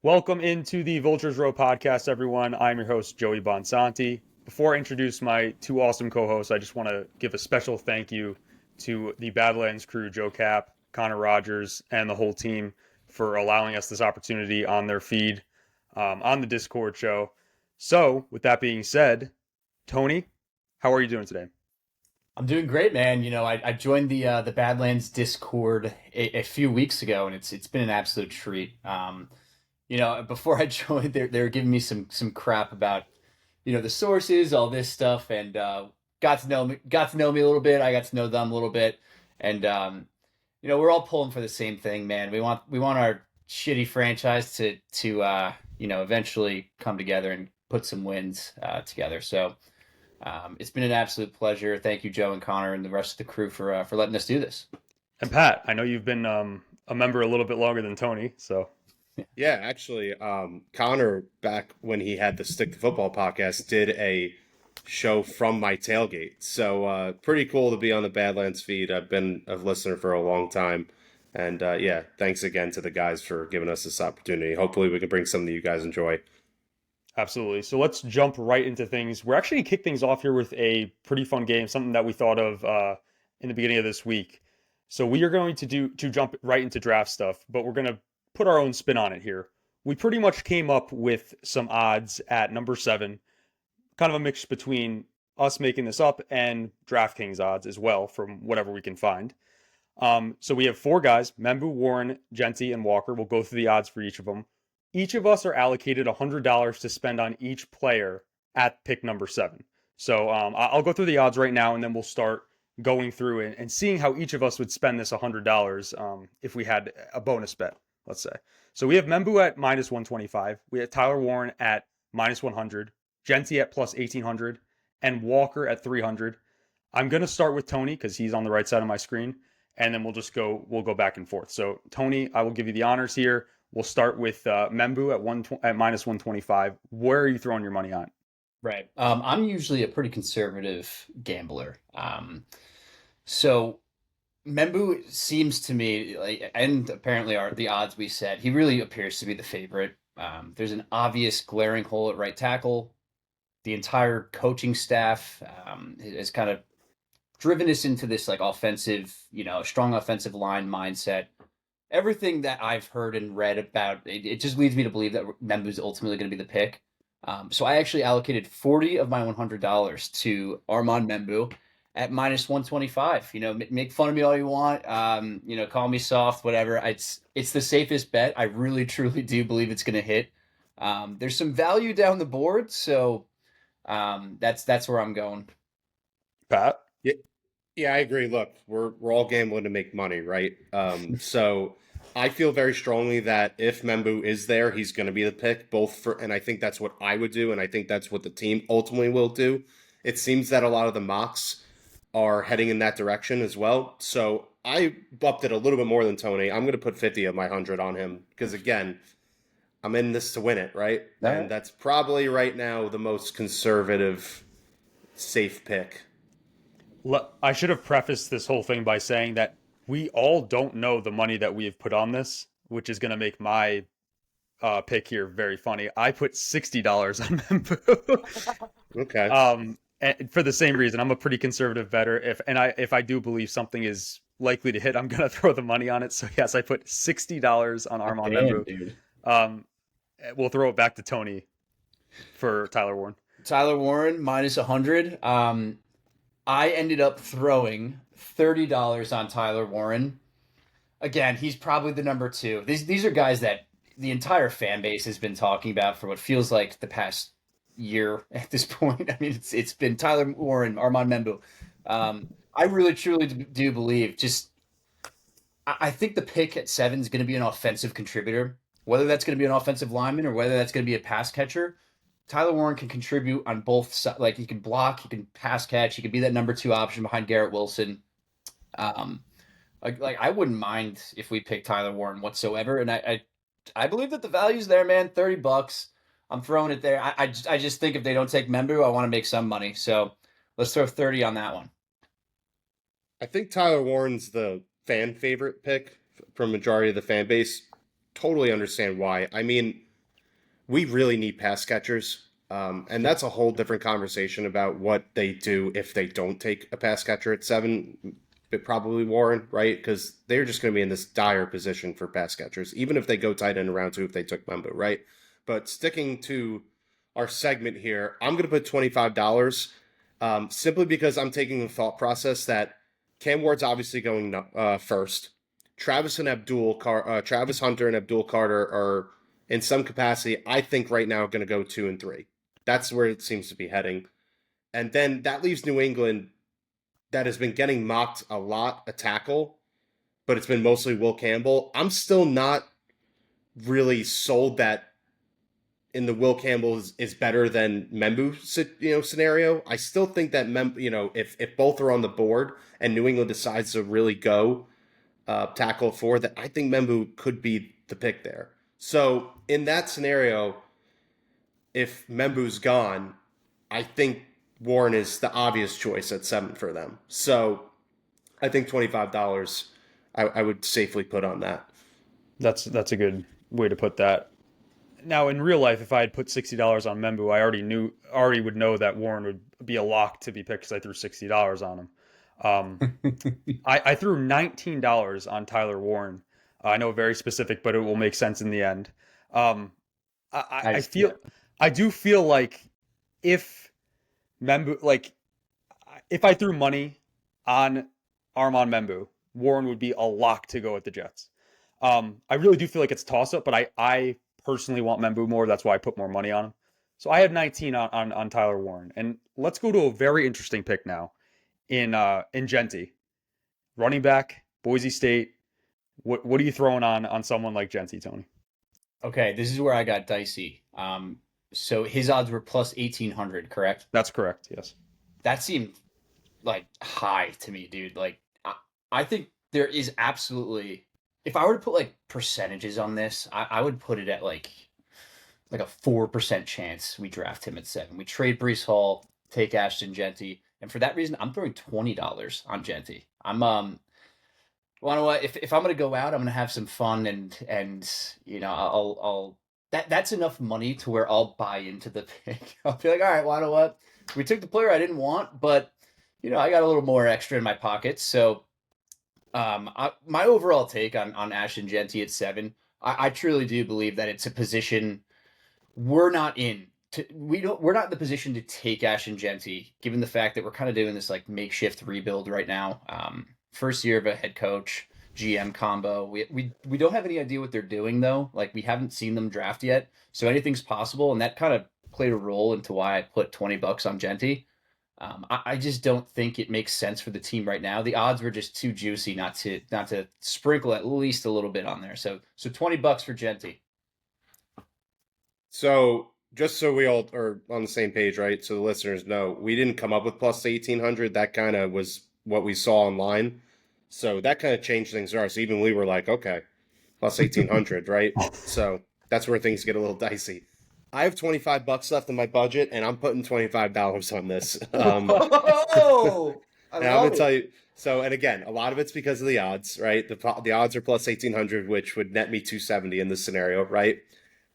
Welcome into the Vulture's Row podcast, everyone. I'm your host, Joey Bonsanti. Before I introduce my two awesome co-hosts, I just want to give a special thank you to the Badlands crew, Joe Cap, Connor Rogers, and the whole team for allowing us this opportunity on their feed, on the Discord show. So, with that being said, Tony, how are you doing today? I'm doing great, man. I joined the Badlands Discord a few weeks ago, and it's been an absolute treat. Before I joined, they were giving me some crap about the sources, all this stuff, and got to know me a little bit. I got to know them a little bit, and we're all pulling for the same thing, man. We want our shitty franchise to eventually come together and put some wins together. So. It's been an absolute pleasure. Thank you, Joe and Connor, and the rest of the crew for letting us do this. And Pat, I know you've been a member a little bit longer than Tony, so Yeah, actually, Connor, back when he had the Stick to Football podcast, did a show from my tailgate. So pretty cool to be on the Badlands feed. I've been a listener for a long time. And yeah, thanks again to the guys for giving us this opportunity. Hopefully we can bring something that you guys enjoy. absolutely. So let's jump right into things. We're actually going to kick things off here with a pretty fun game, something that we thought of in the beginning of this week. So we are going to jump right into draft stuff, but we're going to put our own spin on it here. We pretty much came up with some odds at number 7, kind of a mix between us making this up and DraftKings odds as well from whatever we can find. So we have 4 guys, Membu, Warren, Genty, and Walker. We'll go through the odds for each of them. Each of us are allocated $100 to spend on each player at pick number 7. So I'll go through the odds right now, and then we'll start going through and seeing how each of us would spend this $100 if we had a bonus bet, let's say. So we have Membu at minus 125. We have Tyler Warren at minus 100, Genty at plus 1800, and Walker at 300. I'm going to start with Tony because he's on the right side of my screen, and then we'll go back and forth. So Tony, I will give you the honors here. We'll start with Membu at minus 125. Where are you throwing your money on? Right. I'm usually a pretty conservative gambler. So Membu seems to me like, and apparently are the odds we set. He really appears to be the favorite. There's an obvious glaring hole at right tackle. The entire coaching staff has kind of driven us into this like offensive, strong offensive line mindset. Everything that I've heard and read about it just leads me to believe that Membu is ultimately going to be the pick. So I actually allocated 40 of my $100 to Armand Membu at minus 125. Make fun of me all you want. Call me soft, whatever. It's the safest bet. I really truly do believe it's going to hit. There's some value down the board, so that's where I'm going. Pat? Yeah, yeah, I agree. Look, we're all gambling to make money, right? So I feel very strongly that if Membu is there, he's going to be the pick. And I think that's what I would do, and I think that's what the team ultimately will do. It seems that a lot of the mocks are heading in that direction as well. So I bumped it a little bit more than Tony. I'm going to put 50 of my 100 on him because again, I'm in this to win it, right? All And right. that's probably right now the most conservative, safe pick. I should have prefaced this whole thing by saying that we all don't know the money that we have put on this, which is going to make my pick here very funny. I put $60 on Membu. Okay. And for the same reason, I'm a pretty conservative bettor. If I do believe something is likely to hit, I'm gonna throw the money on it. So yes, I put $60 on Armand Damn, Membu. dude. Um, we'll throw it back to Tony for Tyler Warren. Tyler Warren minus 100. I ended up throwing $30 on Tyler Warren. Again, he's probably the number 2. These are guys that the entire fan base has been talking about for what feels like the past year at this point. I mean, it's been Tyler Warren, Armand Membu. I really truly do believe just I think the pick at 7 is going to be an offensive contributor. Whether that's going to be an offensive lineman or whether that's going to be a pass catcher, Tyler Warren can contribute on both sides. Like he can block, he can pass catch, he can be that number 2 option behind Garrett Wilson. Um, like I wouldn't mind if we pick Tyler Warren whatsoever, and I believe that the value's there, man. $30. I'm throwing it there. I just think if they don't take Membu, I want to make some money. So let's throw 30 on that one. I think Tyler Warren's the fan favorite pick from majority of the fan base. Totally understand why. I mean, we really need pass catchers. And that's a whole different conversation about what they do if they don't take a pass catcher at 7, but probably Warren, right? Because they're just going to be in this dire position for pass catchers, even if they go tight end in round 2 if they took Membu, right? But sticking to our segment here, I'm going to put $25 simply because I'm taking the thought process that Cam Ward's obviously going first. Travis Hunter and Abdul Carter are in some capacity, I think right now going to go 2 and 3. That's where it seems to be heading. And then that leaves New England that has been getting mocked a lot, a tackle, but it's been mostly Will Campbell. I'm still not really sold that in the Will Campbell is better than Membu scenario. I still think that if both are on the board and New England decides to really go tackle 4, that I think Membu could be the pick there. So in that scenario, if Membu's gone, I think Warren is the obvious choice at 7 for them. So I think $25 I would safely put on that. That's a good way to put that. Now, in real life, if I had put $60 on Membu, I already would know that Warren would be a lock to be picked because I threw $60 on him. I threw $19 on Tyler Warren. I know very specific, but it will make sense in the end. I feel Yeah. I do feel like if Membu if I threw money on Armand Membu, Warren would be a lock to go with the Jets. I really do feel like it's a toss up, but I personally want Membu more. That's why I put more money on him. So I have 19 on Tyler Warren. And let's go to a very interesting pick now in Genty. Running back, Boise State. What are you throwing on someone like Genty, Tony? Okay, this is where I got dicey. So his odds were plus 1,800, correct? That's correct, yes. That seemed like high to me, dude. Like, I think there is absolutely, if I were to put like percentages on this, I would put it at like a 4% chance we draft him at 7. We trade Brees Hall, take Ashton Genty, and for that reason, I'm throwing $20 on Genty. You know what? If I'm gonna go out, I'm gonna have some fun, and I'll that's enough money to where I'll buy into the pick. I'll be like, all right, well, you know what? We took the player I didn't want, but I got a little more extra in my pocket. So, my overall take on Ashton Genty at 7, I truly do believe that it's a position we're not in. We're not in the position to take Ashton Genty, given the fact that we're kind of doing this like makeshift rebuild right now. First year of a head coach GM combo. We don't have any idea what they're doing though. Like we haven't seen them draft yet, so anything's possible, and that kind of played a role into why I put $20 on Genty. I just don't think it makes sense for the team right now. The odds were just too juicy not to sprinkle at least a little bit on there. So $20 for Genty. So just so we all are on the same page, right? So the listeners know, we didn't come up with plus 1,800. That kind of was what we saw online. So that kind of changed things there. So even we were like, okay, plus 1,800, right? So that's where things get a little dicey. I have $25 left in my budget, and I'm putting $25 on this. Oh, I And I'm love gonna tell it. you. So, and again, a lot of it's because of the odds, right? The odds are plus 1,800, which would net me 270 in this scenario, right?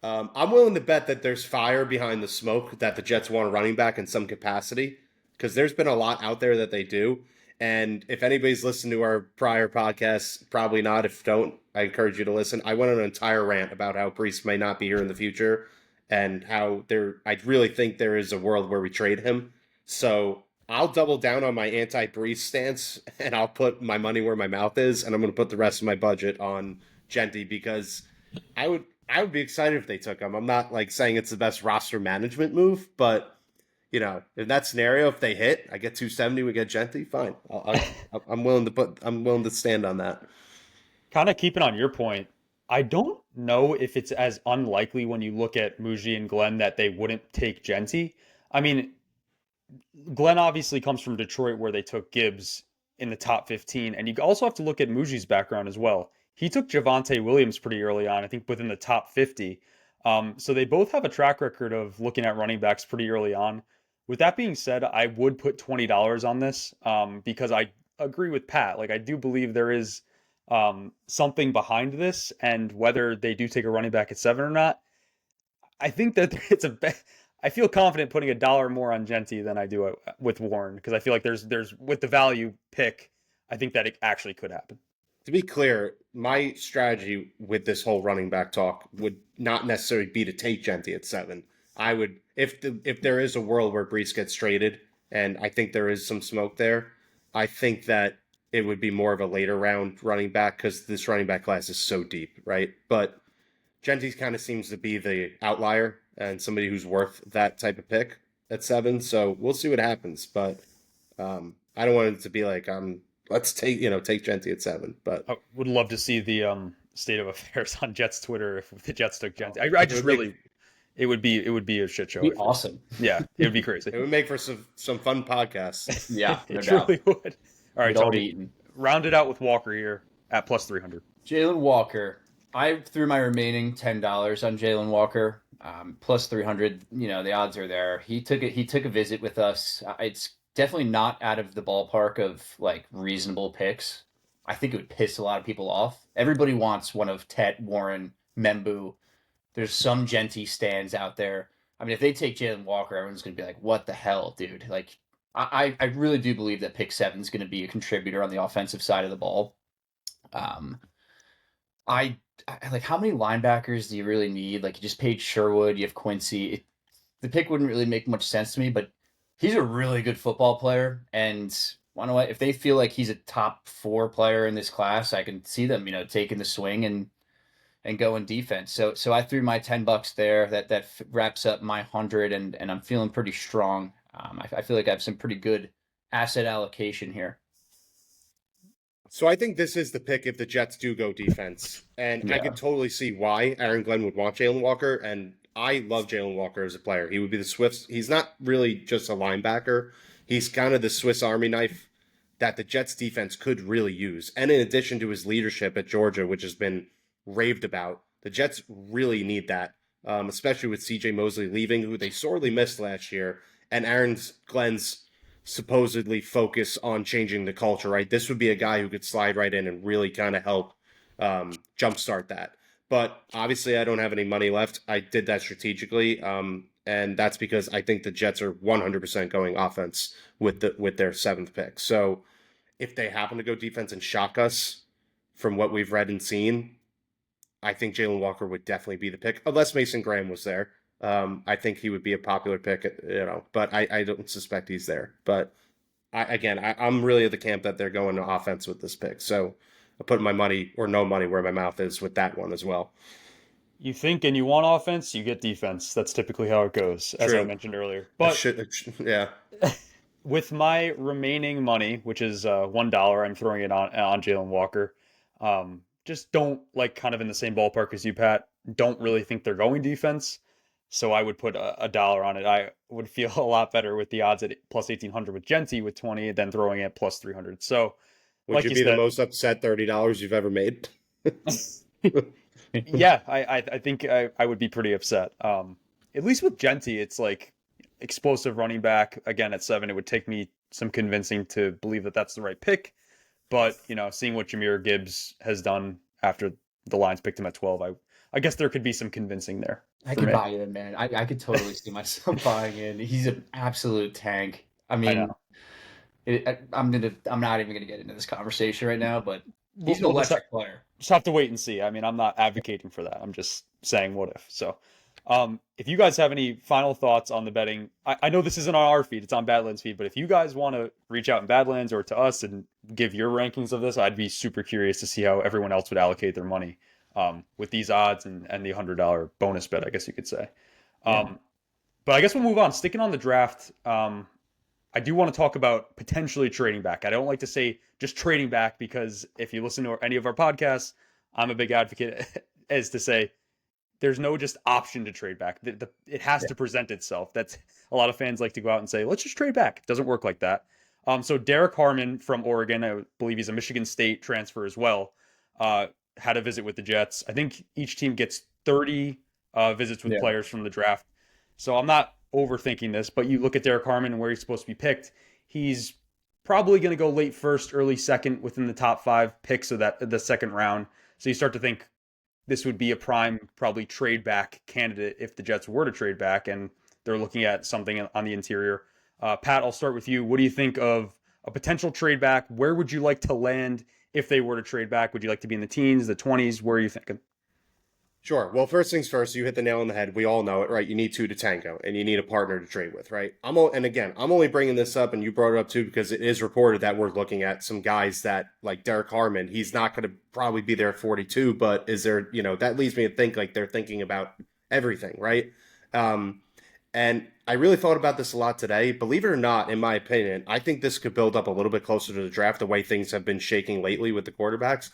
I'm willing to bet that there's fire behind the smoke that the Jets want a running back in some capacity because there's been a lot out there that they do. And if anybody's listened to our prior podcasts, probably not. If don't, I encourage you to listen. I went on an entire rant about how Brees may not be here in the future and how I really think there is a world where we trade him. So I'll double down on my anti-Brees stance and I'll put my money where my mouth is, and I'm going to put the rest of my budget on Genty because I would be excited if they took him. I'm not like saying it's the best roster management move, but in that scenario, if they hit, I get 270, we get Genty, fine. I'm willing to stand on that. Kind of keeping on your point, I don't know if it's as unlikely when you look at Muji and Glenn that they wouldn't take Genty. I mean, Glenn obviously comes from Detroit where they took Gibbs in the top 15. And you also have to look at Muji's background as well. He took Javonte Williams pretty early on, I think within the top 50. So they both have a track record of looking at running backs pretty early on. With that being said, I would put $20 on this because I agree with Pat. Like, I do believe there is something behind this, and whether they do take a running back at 7 or not, I think that it's I feel confident putting $1 more on Genty than I do with Warren because I feel like there's with the value pick, I think that it actually could happen. To be clear, my strategy with this whole running back talk would not necessarily be to take Genty at 7. I would, if there is a world where Brees gets traded, and I think there is some smoke there, I think that it would be more of a later round running back because this running back class is so deep, right? But Genty kind of seems to be the outlier and somebody who's worth that type of pick at 7. So we'll see what happens. But I don't want it to be like let's take Genty at 7. But I would love to see the state of affairs on Jets Twitter if the Jets took Genty. I just really it would be a shit show. Be awesome. Yeah, it would be crazy. It would make for some fun podcasts. Yeah, it truly would. All right, Tony, round it out with Walker here at plus 300. Jalen Walker. I threw my remaining $10 on Jalen Walker, plus 300. You know, the odds are there. He took a visit with us. It's definitely not out of the ballpark of like reasonable picks. I think it would piss a lot of people off. Everybody wants one of Tet, Warren, Membu. There's some Genty stands out there. I mean, if they take Jalen Walker, everyone's going to be like, what the hell, dude? Like, I really do believe that pick 7 is going to be a contributor on the offensive side of the ball. I like, how many linebackers do you really need? Like, you just paid Sherwood, you have Quincy. The pick wouldn't really make much sense to me, but he's a really good football player. And you know what? If they feel like he's a top 4 player in this class, I can see them, taking the swing and going defense. So I threw my $10 there. That wraps up my 100, and I'm feeling pretty strong. I feel like I have some pretty good asset allocation here. So I think this is the pick if the Jets do go defense. And I could totally see why Aaron Glenn would want Jalen Walker. And I love Jalen Walker as a player. He would be the Swift's. He's not really just a linebacker. He's kind of the Swiss Army knife that the Jets defense could really use. And in addition to his leadership at Georgia, which has been raved about, the Jets really need that, especially with CJ Mosley leaving, who they sorely missed last year, and Aaron Glenn's supposedly focus on changing the culture, right? This would be a guy who could slide right in and really kind of help jumpstart that. But obviously, I don't have any money left. I did that strategically, and that's because I think the Jets are 100% going offense with their 7th pick. So if they happen to go defense and shock us from what we've read and seen, I think Jalen Walker would definitely be the pick, unless Mason Graham was there. I think he would be a popular pick, but I don't suspect he's there. But I'm really at the camp that they're going to offense with this pick. So I put my money or no money where my mouth is with that one as well. You think and you want offense, you get defense. That's typically how it goes, as I mentioned earlier. But yeah. With my remaining money, which is $1, I'm throwing it on Jalen Walker. Just don't, like, kind of in the same ballpark as you, Pat. Don't really think they're going defense. So I would put $1 on it. I would feel a lot better with the odds at plus 1,800 with Genty with 20 than throwing it plus 300. So would you be the most upset $30 you've ever made? Yeah, I think I would be pretty upset. At least with Genty, it's like explosive running back. Again, at 7, it would take me some convincing to believe that that's the right pick. But, seeing what Jahmyr Gibbs has done after the Lions picked him at 12, I guess there could be some convincing there. I could buy in, man. I could totally see myself buying in. He's an absolute tank. I mean, I'm not even gonna get into this conversation right now, but he's an electric player. Just have to wait and see. I mean, I'm not advocating for that. I'm just saying what if. So, if you guys have any final thoughts on the betting, I know this isn't on our feed; it's on Badlands feed. But if you guys want to reach out in Badlands or to us and give your rankings of this, I'd be super curious to see how everyone else would allocate their money. With these odds and the $100 bonus bet, I guess you could say. But I guess we'll move on. Sticking on the draft, I do want to talk about potentially trading back. I don't like to say just trading back because if you listen to any of our podcasts, I'm a big advocate as to say there's no just option to trade back. It has to present itself. That's a lot of fans like to go out and say, let's just trade back. It doesn't work like that. So Derek Harmon from Oregon, I believe he's a Michigan State transfer as well, had a visit with the Jets. I think each team gets 30 visits with players from the draft. So I'm not overthinking this, but you look at Derek Harmon and where he's supposed to be picked. He's probably going to go late first, early second within the top 5 picks of the second round. So you start to think this would be a prime, probably trade back candidate if the Jets were to trade back, and they're looking at something on the interior. Pat, I'll start with you. What do you think of a potential trade back? Where would you like to land if they were to trade back? Would you like to be in the teens, the 20s? Where are you thinking? Sure. Well, first things first, you hit the nail on the head. We all know it, right? You need two to tango, and you need a partner to trade with, right? And again, I'm only bringing this up, and you brought it up too, because it is reported that we're looking at some guys that, like Derek Harmon, he's not going to probably be there at 42, but is there, that leads me to think like they're thinking about everything, right? And I really thought about this a lot today. Believe it or not, in my opinion, I think this could build up a little bit closer to the draft, the way things have been shaking lately with the quarterbacks.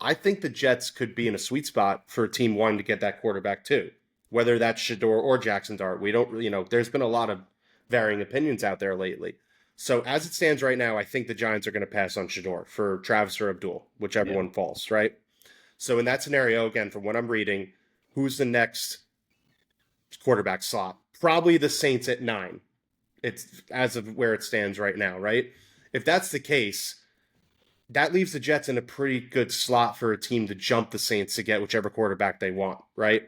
I think the Jets could be in a sweet spot for team one to get that quarterback too, whether that's Shador or Jackson Dart. We don't, there's been a lot of varying opinions out there lately. So as it stands right now, I think the Giants are going to pass on Shador for Travis or Abdul, whichever one falls, right? So in that scenario, again, from what I'm reading, who's the next quarterback slot? Probably the Saints at 9. It's as of where it stands right now, right? If that's the case, that leaves the Jets in a pretty good slot for a team to jump the Saints to get whichever quarterback they want, right?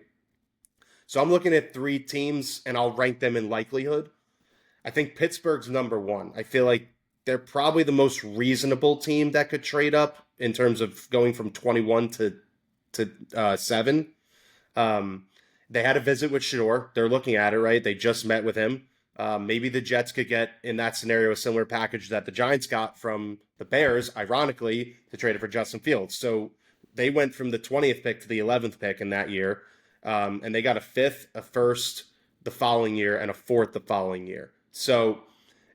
So I'm looking at 3 teams, and I'll rank them in likelihood. I think Pittsburgh's number 1. I feel like they're probably the most reasonable team that could trade up in terms of going from 21 to 7. They had a visit with Shador. They're looking at it, right? They just met with him. Maybe the Jets could get, in that scenario, a similar package that the Giants got from the Bears, ironically, to trade it for Justin Fields. So they went from the 20th pick to the 11th pick in that year, and they got a 5th, a 1st the following year, and a 4th the following year. So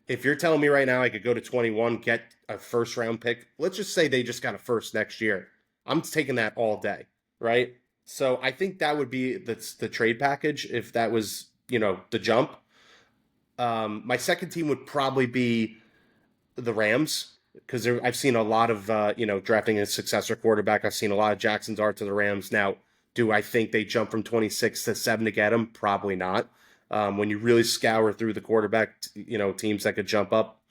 if you're telling me right now I could go to 21, get a first-round pick, let's just say they just got a first next year. I'm taking that all day, right? So I think that would be the trade package if that was, the jump. My second team would probably be the Rams, because I've seen a lot of, drafting a successor quarterback. I've seen a lot of Jackson Dart to the Rams. Now, do I think they jump from 26 to 7 to get him? Probably not. When you really scour through the quarterback, teams that could jump up,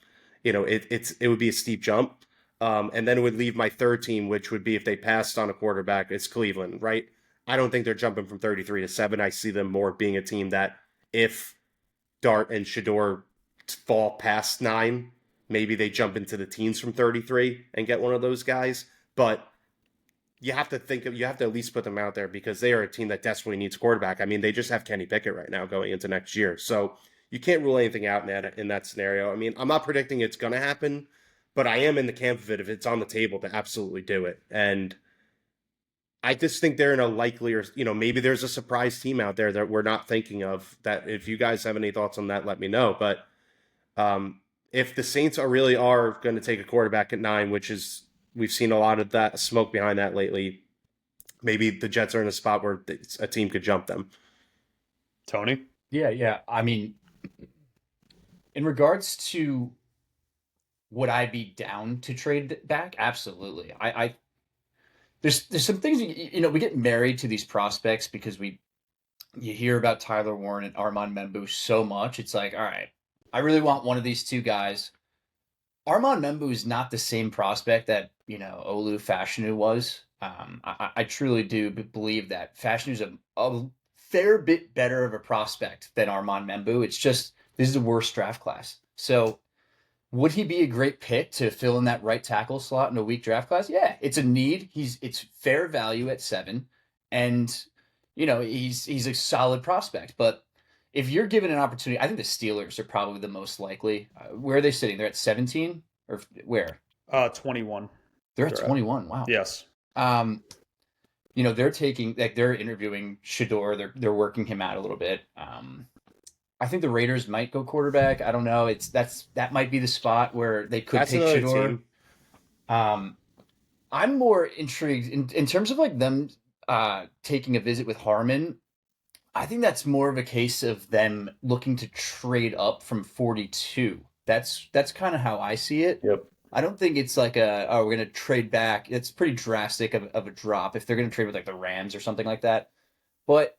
it would be a steep jump. And then it would leave my third team, which would be if they passed on a quarterback, it's Cleveland, right? I don't think they're jumping from 33 to 7. I see them more being a team that if Dart and Shador fall past 9, maybe they jump into the teens from 33 and get one of those guys. But you have to at least put them out there, because they are a team that desperately needs quarterback. I mean, they just have Kenny Pickett right now going into next year. So you can't rule anything out in that scenario. I mean, I'm not predicting it's going to happen, but I am in the camp of it if it's on the table to absolutely do it. And I just think they're in a likelier, maybe there's a surprise team out there that we're not thinking of. That if you guys have any thoughts on that, let me know. But if the Saints are going to take a quarterback at 9, which is, we've seen a lot of that smoke behind that lately, maybe the Jets are in a spot where a team could jump them. Tony? Yeah. I mean, in regards to would I be down to trade back? Absolutely. There's some things, we get married to these prospects because you hear about Tyler Warren and Armand Membu so much. It's like, all right, I really want one of these two guys. Armand Membu is not the same prospect that, Olu Fashanu was. I truly do believe that Fashanu's a fair bit better of a prospect than Armand Membu. It's just, this is a worse draft class. So would he be a great pick to fill in that right tackle slot in a weak draft class? Yeah, it's a need. It's fair value at 7, and he's a solid prospect. But if you're given an opportunity, I think the Steelers are probably the most likely. Where are they sitting? They're at 17, or where? 21. They're at 21. Wow. Yes. They're taking, like, they're interviewing Shador. They're working him out a little bit. I think the Raiders might go quarterback. I don't know. That might be the spot where they could take Shador. I'm more intrigued in terms of like them taking a visit with Harmon. I think that's more of a case of them looking to trade up from 42. That's kind of how I see it. Yep. I don't think it's like we're going to trade back. It's pretty drastic of a drop if they're going to trade with like the Rams or something like that. But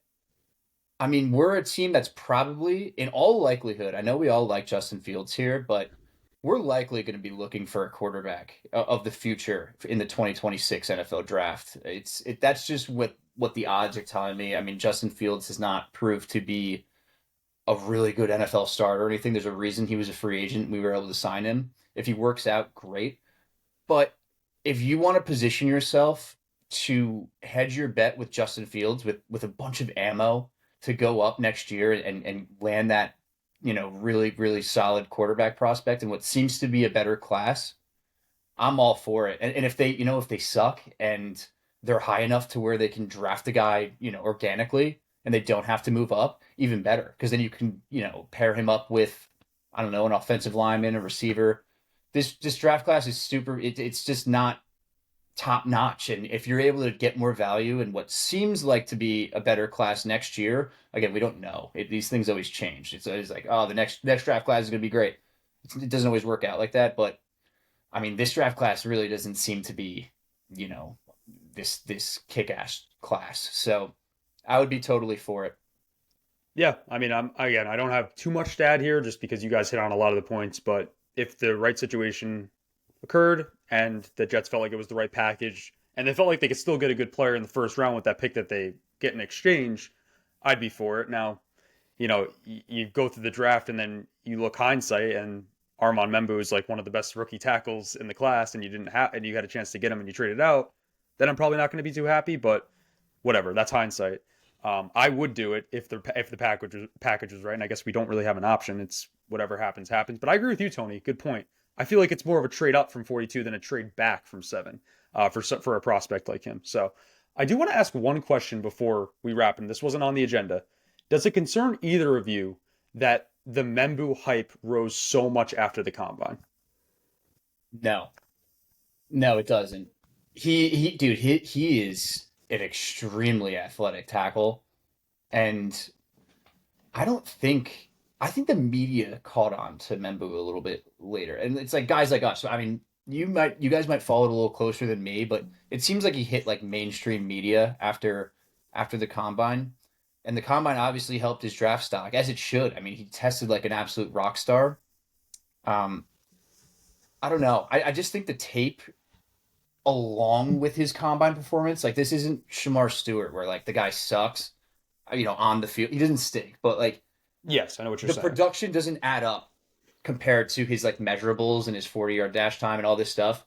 I mean, we're a team that's probably, in all likelihood, I know we all like Justin Fields here, but we're likely going to be looking for a quarterback of the future in the 2026 NFL draft. That's just what what the odds are telling me. I mean, Justin Fields has not proved to be a really good NFL starter or anything. There's a reason he was a free agent. We were able to sign him. If he works out, great. But if you want to position yourself to hedge your bet with Justin Fields with a bunch of ammo to go up next year and land that, really, really solid quarterback prospect and what seems to be a better class, I'm all for it. And if they suck and they're high enough to where they can draft a guy, organically and they don't have to move up, even better. Because then you can, pair him up with, I don't know, an offensive lineman, a receiver. This draft class is super. It's just not top notch. And if you're able to get more value in what seems like to be a better class next year, again, we don't know. These things always change. It's always like, oh, the next draft class is going to be great. It doesn't always work out like that. But I mean, this draft class really doesn't seem to be, you know, this kick ass class. So I would be totally for it. Yeah, I mean, I don't have too much to add here just because you guys hit on a lot of the points, but if the right situation occurred and the Jets felt like it was the right package and they felt like they could still get a good player in the first round with that pick that they get in exchange, I'd be for it. Now, you go through the draft and then you look hindsight and Armand Membu is like one of the best rookie tackles in the class and you had a chance to get him and you traded out, then I'm probably not going to be too happy, but whatever, that's hindsight. I would do it if the package was right, and I guess we don't really have an option. It's whatever happens happens. But I agree with you, Tony. Good point. I feel like it's more of a trade up from 42 than a trade back from 7 for a prospect like him. So I do want to ask one question before we wrap, and this wasn't on the agenda. Does it concern either of you that the Membu hype rose so much after the combine? No, no, it doesn't. Dude, he is an extremely athletic tackle, and I don't think I think the media caught on to Membu a little bit later, and it's like guys like us. I mean, you guys might follow it a little closer than me, but it seems like he hit like mainstream media after the combine, and the combine obviously helped his draft stock as it should. I mean, he tested like an absolute rock star. Um, I don't know. I just think the tape along with his combine performance, like this isn't Shamar Stewart where like the guy sucks, on the field. He doesn't stink, but like Yes, I know what you're the saying. production doesn't add up compared to his like measurables and his 40-yard dash time and all this stuff.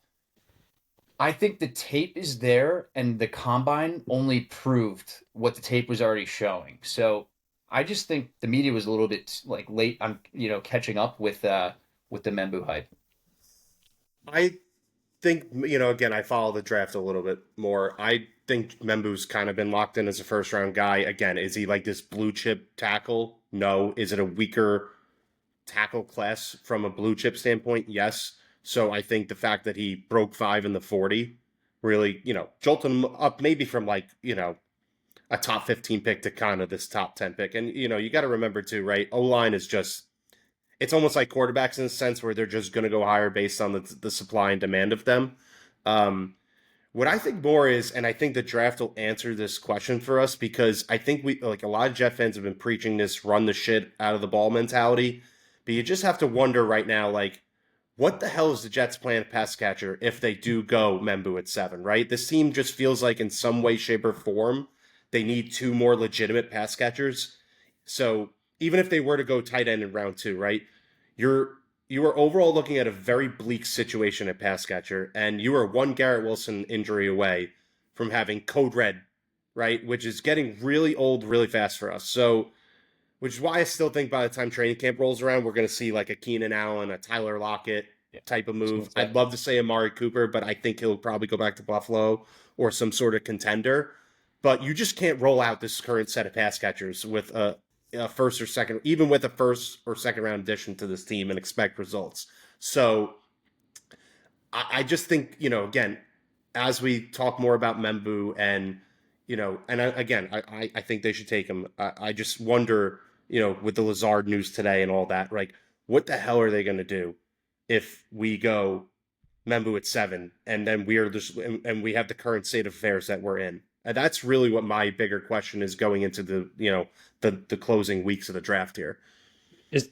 I think the tape is there and the combine only proved what the tape was already showing. So I just think the media was a little bit like late on, catching up with the Membu hype. I think, again, I follow the draft a little bit more. I think Membu's kind of been locked in as a first round guy. Again, is he like this blue chip tackle? No. Is it a weaker tackle class from a blue chip standpoint? Yes. So I think the fact that he broke 5 in the 40 really, jolted him up maybe from like, a top 15 pick to kind of this top 10 pick. And, you got to remember too, right? O line is just, it's almost like quarterbacks in a sense where they're just going to go higher based on the supply and demand of them. Um, what I think more is, and I think the draft will answer this question for us because I think we, like a lot of Jet fans have been preaching this run the shit out of the ball mentality. But you just have to wonder right now, like, what the hell is the Jets' plan pass catcher if they do go Membu at 7, right? This team just feels like in some way, shape, or form, they need 2 more legitimate pass catchers. So even if they were to go tight end in round 2, right? You're you are overall looking at a very bleak situation at pass catcher, and you are one Garrett Wilson injury away from having Code Red, right? Which is getting really old really fast for us. So, which is why I still think by the time training camp rolls around, we're going to see like a Keenan Allen, a Tyler Lockett Yeah. type of move. I'd love to say Amari Cooper, but I think he'll probably go back to Buffalo or some sort of contender. But you just can't roll out this current set of pass catchers with a first or second, even with a first or second round addition to this team and expect results. So I just think, again, as we talk more about Membu and, I think they should take him. I just wonder, with the Lazard news today and all that, like, what the hell are they going to do if we go Membu at 7 and then we are just, and we have the current state of affairs that we're in? And that's really what my bigger question is going into the closing weeks of the draft here. Is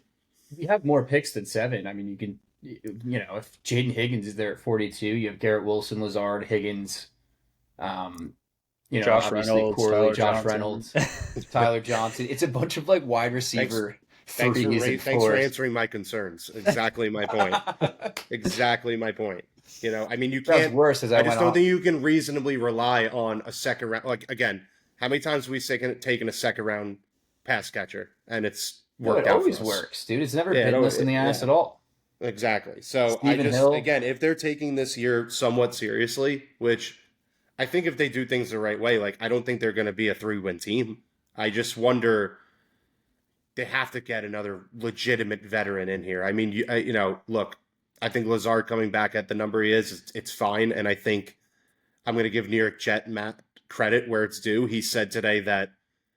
You have more picks than 7. I mean, you can, if Jaden Higgins is there at 42, you have Garrett Wilson, Lazard, Higgins, um, Josh obviously Reynolds, Corley, Tyler Josh Johnson. Reynolds, Tyler Johnson. It's a bunch of like wide Thanks, receiver thanks threes and thanks for fours. answering my concerns. Exactly my point. Exactly my point. I mean, you Sounds can't. worse as I I just went don't on. think you can reasonably rely on a second round. Like again, how many times have we taken a second round pass catcher and it's No, it worked out for always us? works, dude. It's never Yeah, bitten us in the ass yeah, at all. exactly. So I Stephen just Hill. again, if they're taking this year somewhat seriously, which I think if they do things the right way, like I don't think they're going to be a 3-win team. I just wonder they have to get another legitimate veteran in here. I mean, look, I think Lazard coming back at the number he is, it's fine. And I think I'm going to give New York Jet Matt credit where it's due. He said today that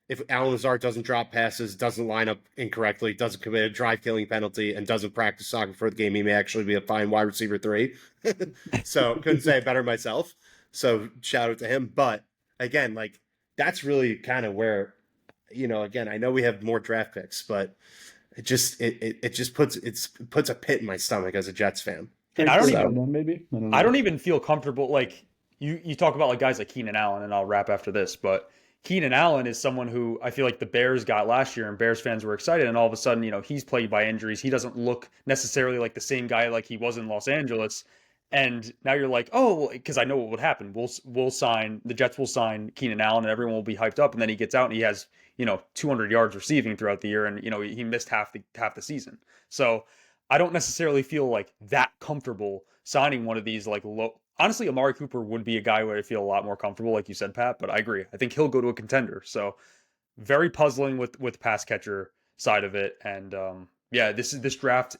if Alan Lazard doesn't drop passes, doesn't line up incorrectly, doesn't commit a drive-killing penalty, and doesn't practice soccer for the game, he may actually be a fine wide receiver 3. So couldn't say it better myself. So shout out to him. But again, like that's really kind of where again, I know we have more draft picks, but it just puts a pit in my stomach as a Jets fan. And I don't Trade for even them, maybe. I don't I know. don't even feel comfortable. Like you talk about like guys like Keenan Allen, and I'll wrap after this. But Keenan Allen is someone who I feel like the Bears got last year, and Bears fans were excited. And all of a sudden, he's plagued by injuries. He doesn't look necessarily like the same guy like he was in Los Angeles. And now you're like, oh, because I know what would happen. We'll sign the Jets will sign Keenan Allen, and everyone will be hyped up. And then he gets out and he has 200 yards receiving throughout the year, and he missed half the season. So I don't necessarily feel like that comfortable signing one of these like low. Honestly, Amari Cooper would be a guy where I feel a lot more comfortable, like you said, Pat. But I agree. I think he'll go to a contender. So very puzzling with pass catcher side of it. And yeah, this draft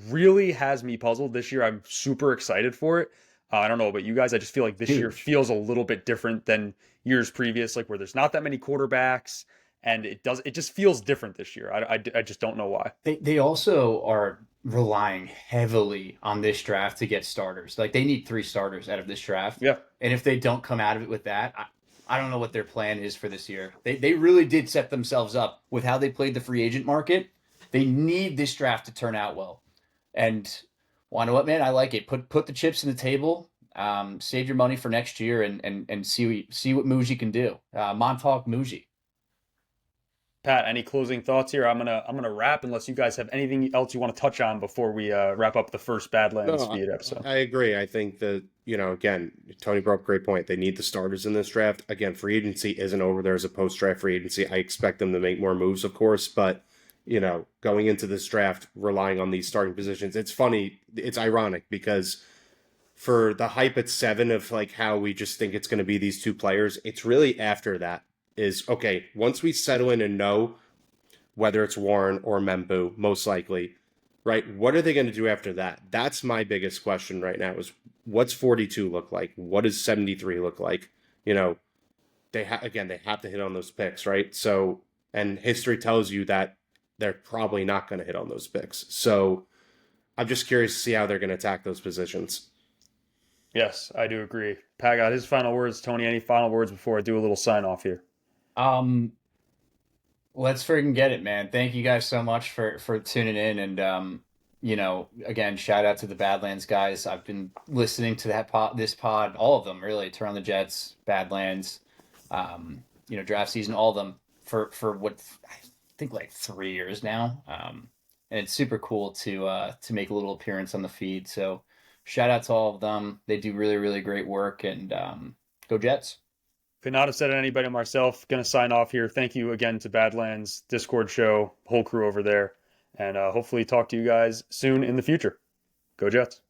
really has me puzzled this year. I'm super excited for it. I don't know about you guys. I just feel like this year Huge. feels a little bit different than years previous, like where there's not that many quarterbacks, and it just feels different this year. I just don't know why. They also are relying heavily on this draft to get starters. Like they need 3 starters out of this draft. Yeah. And if they don't come out of it with that, I don't know what their plan is for this year. They really did set themselves up with how they played the free agent market. They need this draft to turn out well. And well, you know what, man? I like it. Put the chips in the table. Save your money for next year and see what Muji can do. Montauk Muji. Pat, any closing thoughts here? I'm gonna wrap unless you guys have anything else you want to touch on before we wrap up the first Badlands No, feed episode. I agree. I think that, again, Tony brought up a great point. They need the starters in this draft. Again, free agency isn't over. There's a post-draft free agency. I expect them to make more moves, of course, but, going into this draft, relying on these starting positions, it's funny. It's ironic because for the hype at 7 of like how we just think it's going to be these 2 players, it's really after that is, okay, once we settle in and know whether it's Warren or Membu, most likely, right? What are they going to do after that? That's my biggest question right now is what's 42 look like? What does 73 look like? They have to hit on those picks, right? So, and history tells you that they're probably not going to hit on those picks. So I'm just curious to see how they're going to attack those positions. Yes, I do agree. Pat got his final words. Tony, any final words before I do a little sign off here? Um, let's freaking get it, man. Thank you guys so much for tuning in and again, shout out to the Badlands guys. I've been listening to this pod, all of them really, Turn on the Jets, Badlands, draft season, all of them for what I think like 3 years now. And it's super cool to make a little appearance on the feed. So shout out to all of them. They do really, really great work and go Jets. Could not have said it anybody but myself. Going to sign off here. Thank you again to Badlands Discord show, whole crew over there, and hopefully talk to you guys soon in the future. Go Jets.